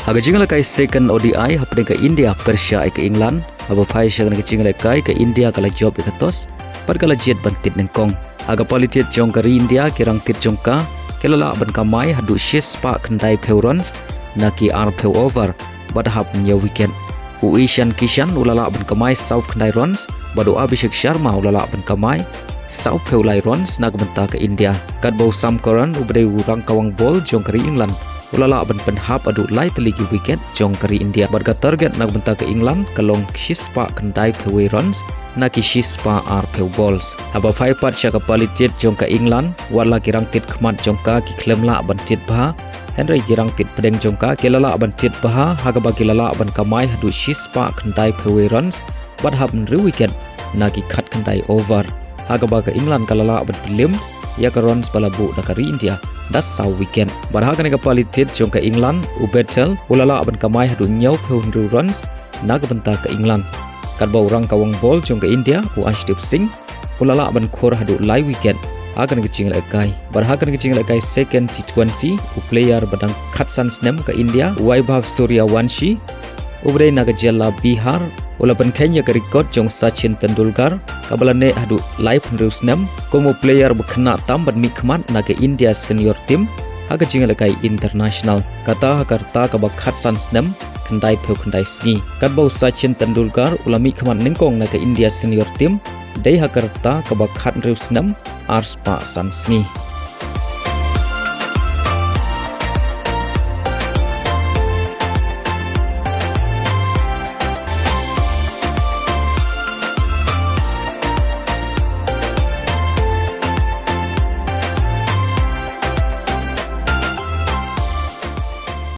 Haga jingla kai second ODI hapne ke India Persia ke England. Aba pai syang ke jingla kai ke India kala job ke tos. Par kala jet bantit nengkong. Haga politit jong ke India kirang tit jongka. Kelala ban kamai hadu shis pa kendai peurons naki ar peu over. Bad hap nya weekend. Uishan Kishan ulala ban kamai South kendai rons. Badu Abhishek Sharma ulala ban kamai South peu lai rons nak benta ke India. Kat bau sam koran ubade urang kawang bol jong ke England. Ulala ban penhap adu lai teligi wicket jong kari India barga target nak benta ke England kalong shispa kendai pewe runs naki shispa ar peu balls aba fai pat syaka palitit jong ke England wala kirang tit khmat jong ka ki klem la ban tit bha Henry kirang tit pedeng jong ka kelala ban tit bha haga bagi lala ban kamai adu shispa kendai pewe runs bad hab ri wicket naki khat kendai over haga baga England kalala ban prelims ya ka runs balabu nakari India. Das sau weekend. Barhaga nega palitit jong ke England u battle ulala aban kamai hadu nyau phun runs naga benta ke England. Kat bau rang kawang bol jong ke India u Ashdeep Singh ulala aban khor hadu lai weekend. Haga nega cingla kai. Barhaga nega cingla kai second T20 u player badang Khatsan Snem ke India Vaibhav Suryawanshi ubre naga jella Bihar ula Pynkheiñ ke record jong Sachin Tendulkar kabalane hadu live nru Snem komo player bukhna tam ban mikmat naga India senior team haga jingal kai international kata hakarta ka Khatsan Snem kendai peu kendai sngi katbau Sachin Tendulkar ula mikmat ningkong naga India senior team dei hakarta ka Khat nru Snem arspa san sngi